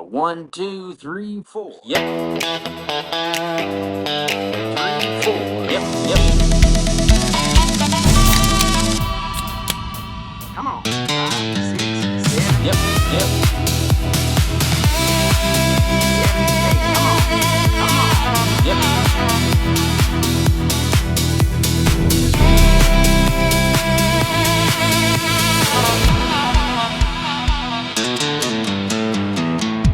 1, 2, 3, 4. Yep. 3, 4. Yep. Come on. 5, 6, 7. Yep.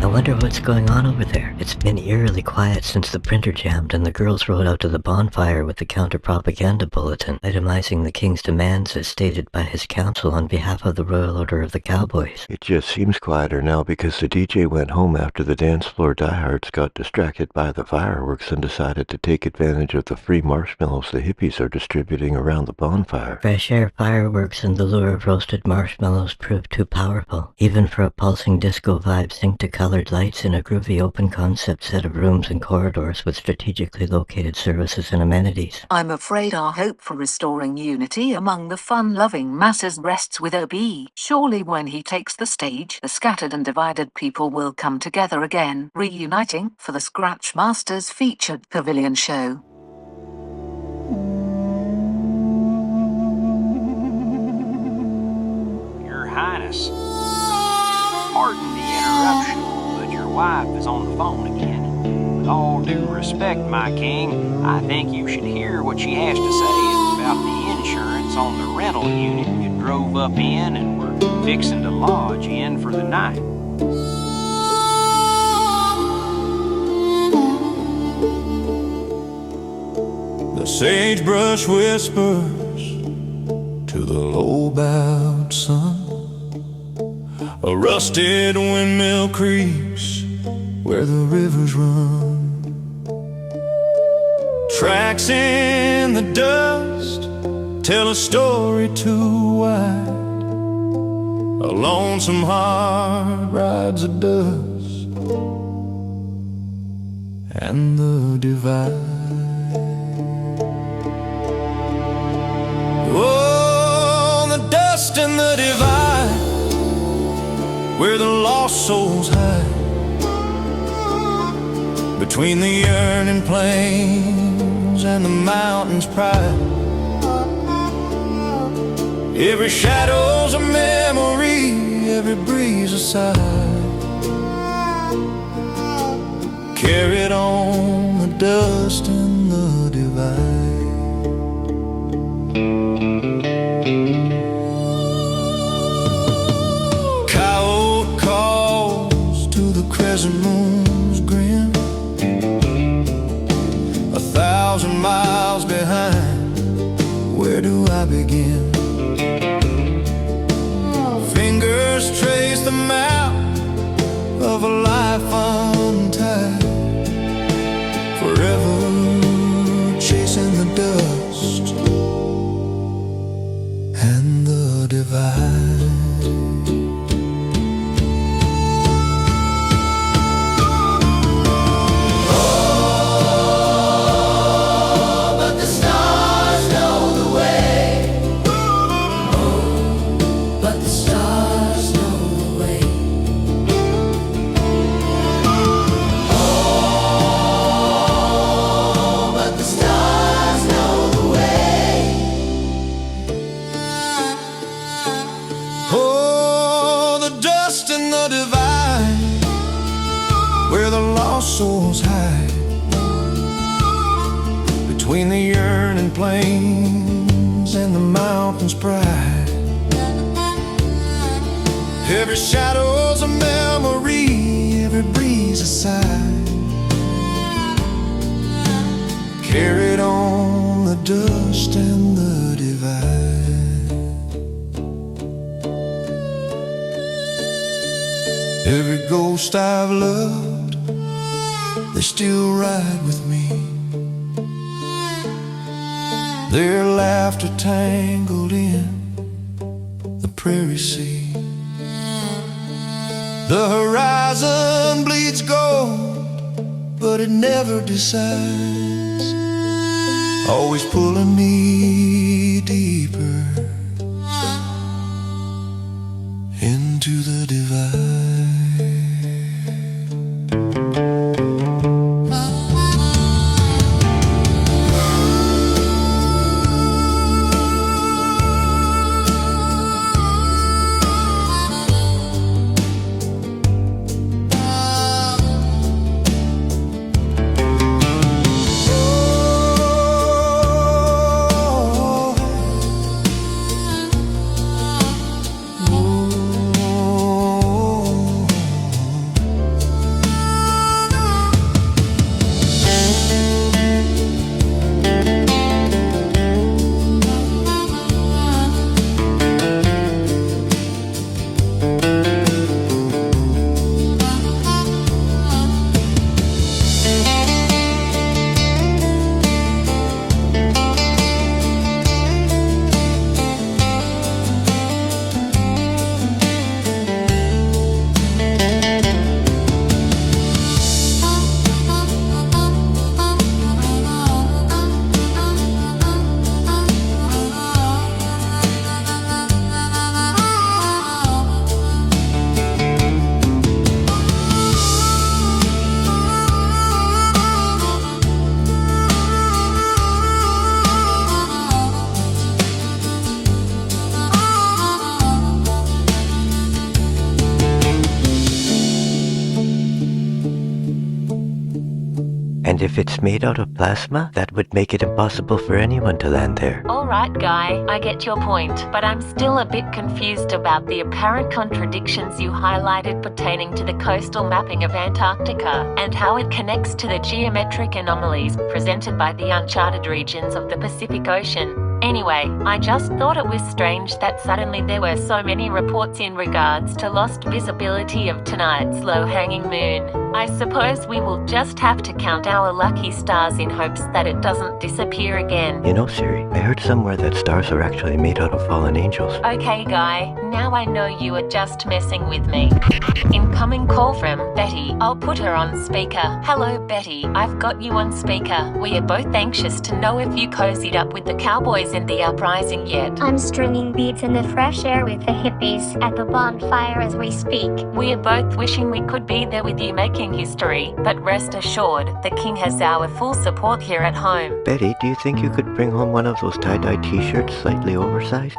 I wonder what's going on over there. It's been eerily quiet since the printer jammed and the girls rode out to the bonfire with the counter-propaganda bulletin, itemizing the king's demands as stated by his council on behalf of the Royal Order of the Cowboys. It just seems quieter now because the DJ went home after the dance floor diehards got distracted by the fireworks and decided to take advantage of the free marshmallows the hippies are distributing around the bonfire. Fresh air fireworks and the lure of roasted marshmallows proved too powerful, even for a pulsing disco vibe synced to colored lights in a groovy open concept set of rooms and corridors with strategically located services and amenities. I'm afraid our hope for restoring unity among the fun-loving masses rests with OB. Surely when he takes the stage, the scattered and divided people will come together again, reuniting for the Scratch Masters featured pavilion show. Your Highness, pardon the interruption, but your wife is on the phone again. With all due respect, my king, I think you should hear what she has to say about the insurance on the rental unit you drove up in and were fixing to lodge in for the night. The sagebrush whispers to the low-bowed sun. A rusted windmill creeps where the rivers run. Tracks in the dust tell a story too wide. A lonesome heart rides the dust and the divide. Oh, the dust and the divide, where the lost souls hide, between the yearning plains and the mountain's pride. Every shadow's a memory, every breeze a sigh, carried on the dust and the divide. Coyote calls to the crescent moon's grin, 1,000 miles behind, where do I begin? Fingers trace the map of a life untied, forever chasing the dust and the divide. Where the lost souls hide, between the yearning plains and the mountain's pride. Every shadow's a memory, every breeze a sigh, carried on the dust and the divide. Every ghost I've loved, they still ride with me, their laughter tangled in the prairie sea. The horizon bleeds gold, but it never decides, always pulling me deeper into the divide. And if it's made out of plasma, that would make it impossible for anyone to land there. Alright, Guy, I get your point, but I'm still a bit confused about the apparent contradictions you highlighted pertaining to the coastal mapping of Antarctica and how it connects to the geometric anomalies presented by the uncharted regions of the Pacific Ocean. Anyway, I just thought it was strange that suddenly there were so many reports in regards to lost visibility of tonight's low-hanging moon. I suppose we will just have to count our lucky stars in hopes that it doesn't disappear again. You know, Siri, I heard somewhere that stars are actually made out of fallen angels. Okay, Guy, now I know you are just messing with me. Incoming call from Betty. I'll put her on speaker. Hello, Betty. I've got you on speaker. We are both anxious to know if you cozied up with the Cowboys in the uprising yet. I'm stringing beats in the fresh air with the hippies at the bonfire as we speak. We are both wishing we could be there with you making history, but rest assured, the king has our full support here at home. Betty, do you think you could bring home one of those tie-dye t-shirts slightly oversized?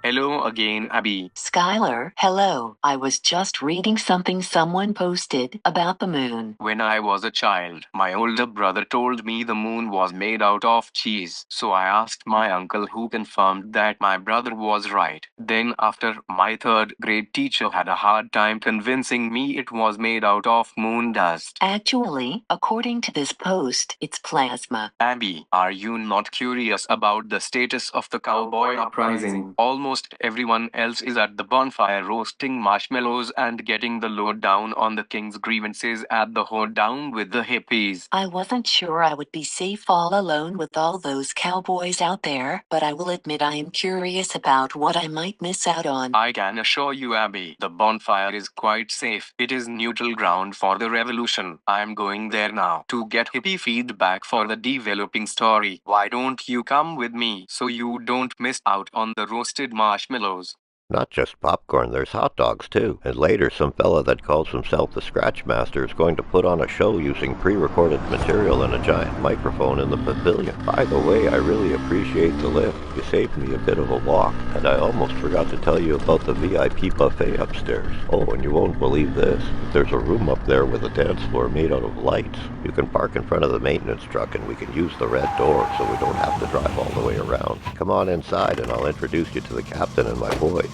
Hello again, Abby. Skylar, hello. I was just reading something someone posted about the moon. When I was a child, my older brother told me the moon was made out of cheese. So I asked my uncle, who confirmed that my brother was right. Then after, my third grade teacher had a hard time convincing me it was made out of moon dust. Actually, according to this post, it's plasma. Abby, are you not curious about the status of the cowboy uprising? Almost everyone else is at the bonfire roasting marshmallows and getting the lowdown on the king's grievances at the Hoedown with the hippies. I wasn't sure I would be safe all alone with all those cowboys out there, but I will admit I am curious about what I might miss out on. I can assure you, Abby, the bonfire is quite safe. It is neutral ground for the revolution. I am going there now to get hippie feedback for the developing story. Why don't you come with me so you don't miss out on the roasted marshmallows? Not just popcorn, there's hot dogs too. And later, some fella that calls himself the Scratch Master is going to put on a show using pre-recorded material and a giant microphone in the pavilion. By the way, I really appreciate the lift. You saved me a bit of a walk. And I almost forgot to tell you about the VIP buffet upstairs. Oh, and you won't believe this. There's a room up there with a dance floor made out of lights. You can park in front of the maintenance truck and we can use the red door so we don't have to drive all the way around. Come on inside and I'll introduce you to the captain and my boys.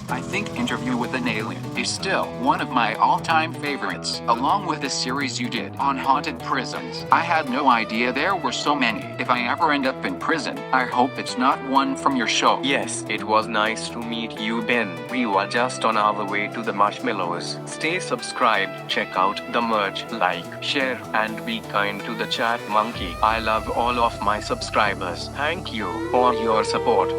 I think Interview with an Alien is still one of my all-time favorites, along with the series you did on haunted prisons. I had no idea there were so many. If I ever end up in prison, I hope it's not one from your show. Yes, it was nice to meet you, Ben. We were just on our way to the marshmallows. Stay subscribed, check out the merch, like, share, and be kind to the chat monkey. I love all of my subscribers. Thank you for your support.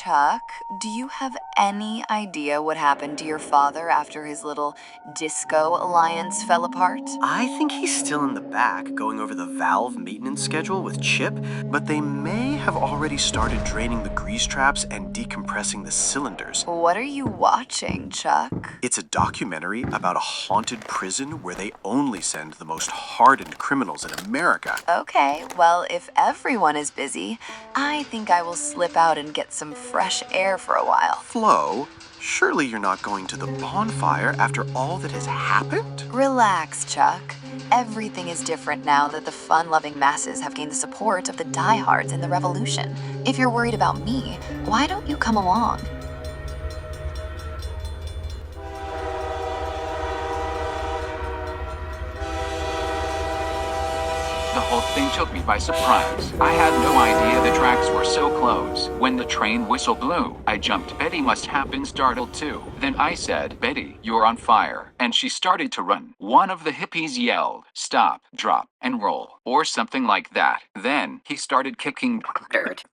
Chuck, do you have any idea what happened to your father after his little disco alliance fell apart? I think he's still in the back, going over the valve maintenance schedule with Chip, but they may have already started draining the grease traps and decompressing the cylinders. What are you watching, Chuck? It's a documentary about a haunted prison where they only send the most hardened criminals in America. Okay, well, if everyone is busy, I think I will slip out and get some fresh air for a while. Flo, surely you're not going to the bonfire after all that has happened? Relax, Chuck. Everything is different now that the fun-loving masses have gained the support of the diehards in the revolution. If you're worried about me, why don't you come along? The whole thing took me by surprise. I had no idea the tracks were so close. When the train whistle blew, I jumped. Betty must have been startled too. Then I said, "Betty, you're on fire." And she started to run. One of the hippies yelled, "Stop, drop, and roll," or something like that. Then he started kicking dirt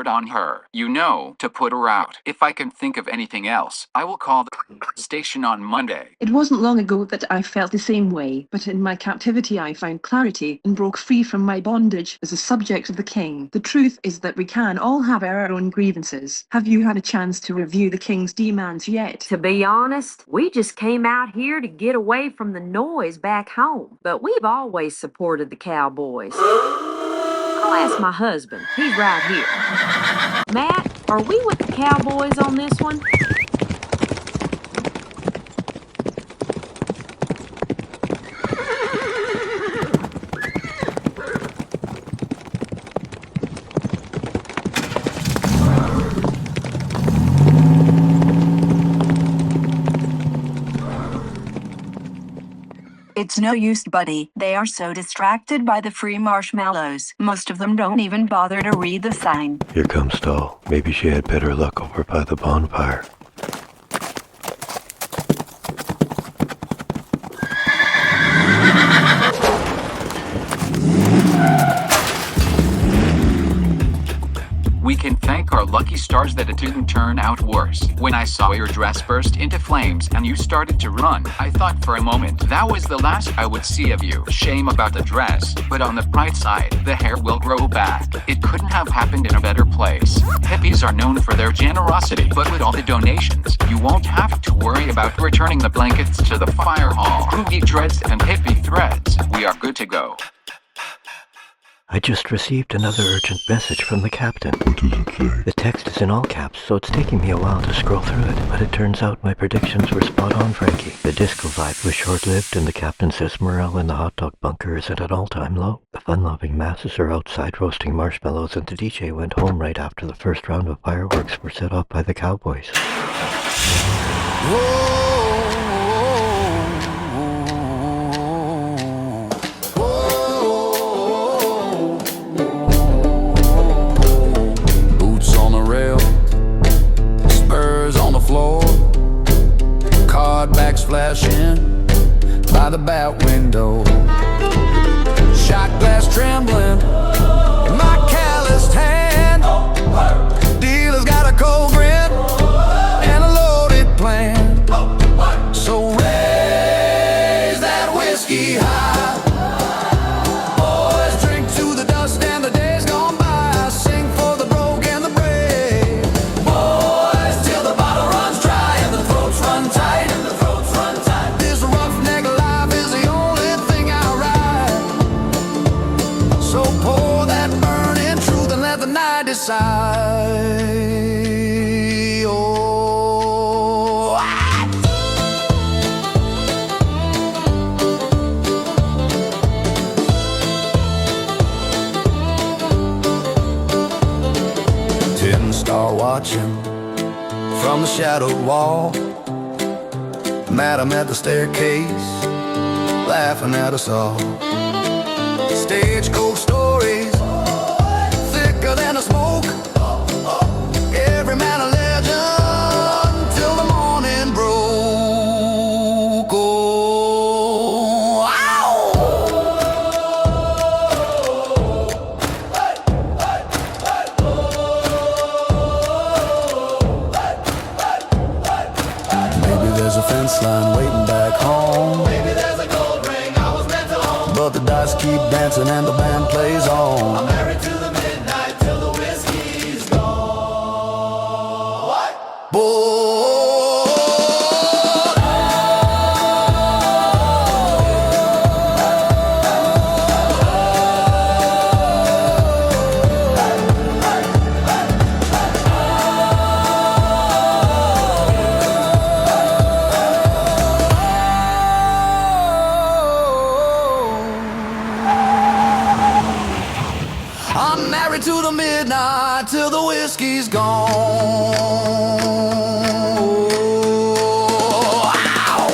on her, to put her out. If I can think of anything else, I will call the station on Monday. It wasn't long ago that I felt the same way, but in my captivity I found clarity and broke free from my bondage as a subject of the king. The truth is that we can all have our own grievances. Have you had a chance to review the king's demands yet? To be honest, we just came out here to get away from the noise back home, but we've always supported the Cowboys. I'll ask my husband. He's right here. Matt, are we with the Cowboys on this one? It's no use, buddy. They are so distracted by the free marshmallows. Most of them don't even bother to read the sign. Here comes Doll. Maybe she had better luck over by the bonfire. We can thank our lucky stars that it didn't turn out worse. When I saw your dress burst into flames and you started to run, I thought for a moment that was the last I would see of you. Shame about the dress, but on the bright side, the hair will grow back. It couldn't have happened in a better place. Hippies are known for their generosity, but with all the donations, you won't have to worry about returning the blankets to the fire hall. Groovy dreads and hippie threads. We are good to go. I just received another urgent message from the captain. What does it say? The text is in all caps, so it's taking me a while to scroll through it, but it turns out my predictions were spot on, Frankie. The disco vibe was short-lived, and the captain says morale in the hot dog bunker is at an all-time low. The fun-loving masses are outside roasting marshmallows, and the DJ went home right after the first round of fireworks were set off by the Cowboys. Whoa. Floor, card backs flashing by the bat window, shot glass trembling in my calloused hand. Dealer's got a cold grin and a loaded plan, so raise that whiskey high. Boys, drink to the dust and the days gone by. Sing for the broke and the brave. Boys, till the bottle runs dry and the throats run tight. This roughneck life is the only thing I ride. So pour that burning truth and let the night decide. Oh, Tin star watching from the shadowed wall. Madam at the staircase, laughing at us all. Stagecoach stories, thicker than a smoke. Every man a legend till the morning broke. Oh, ow! Maybe there's a fence line waiting back home. Maybe there's a gold ring I was meant to own. But the dice keep dancing and the band plays on. I'm married to the midnight till the whiskey's gone. What? I'm married to the midnight till the whiskey's gone. Ow!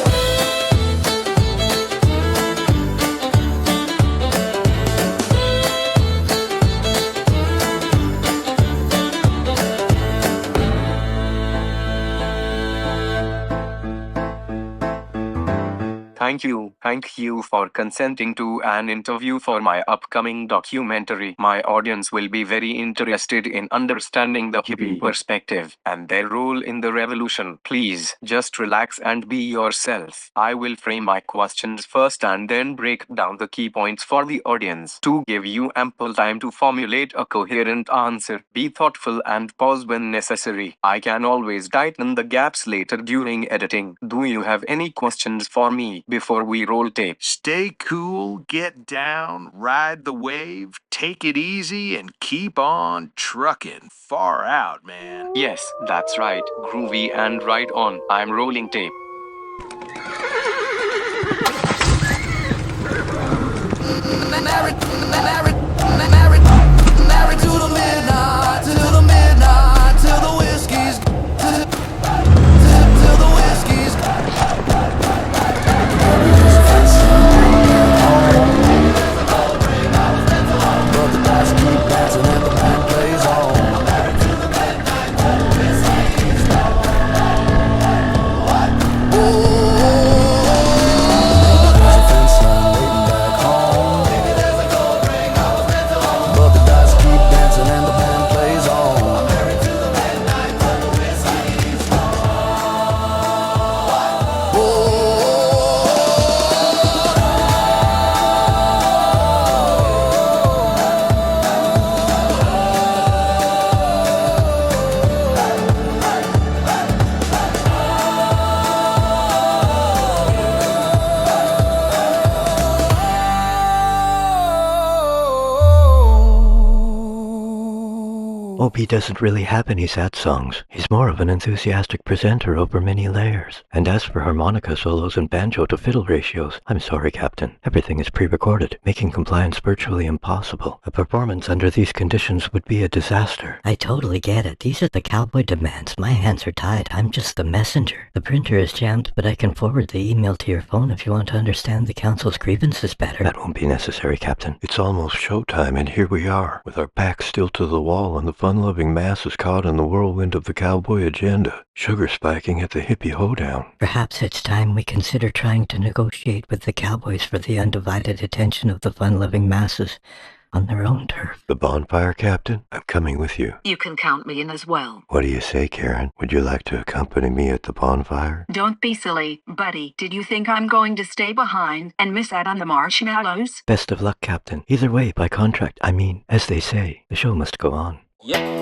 Thank you for consenting to an interview for my upcoming documentary. My audience will be very interested in understanding the hippie perspective and their role in the revolution. Please, just relax and be yourself. I will frame my questions first and then break down the key points for the audience to give you ample time to formulate a coherent answer. Be thoughtful and pause when necessary. I can always tighten the gaps later during editing. Do you have any questions for me before we roll tape? Stay cool, get down, ride the wave, take it easy, and keep on trucking. Far out, man. Yes, that's right. Groovy and right on. I'm rolling tape. Married to the midnight, till the midnight, till the whiskey's, till the whiskey's. OB doesn't really have any sad songs. He's more of an enthusiastic presenter over many layers. And as for harmonica solos and banjo to fiddle ratios, I'm sorry, Captain. Everything is pre-recorded, making compliance virtually impossible. A performance under these conditions would be a disaster. I totally get it. These are the Cowboy demands. My hands are tied. I'm just the messenger. The printer is jammed, but I can forward the email to your phone if you want to understand the council's grievances better. That won't be necessary, Captain. It's almost showtime, and here we are, with our backs still to the wall and the fun-loving masses caught in the whirlwind of the Cowboy agenda, sugar spiking at the hippie Hoedown. Perhaps it's time we consider trying to negotiate with the Cowboys for the undivided attention of the fun-loving masses on their own turf. The bonfire, Captain? I'm coming with you. You can count me in as well. What do you say, Karen? Would you like to accompany me at the bonfire? Don't be silly, buddy. Did you think I'm going to stay behind and miss out on the marshmallows? Best of luck, Captain. Either way, by contract, as they say, the show must go on. Yep.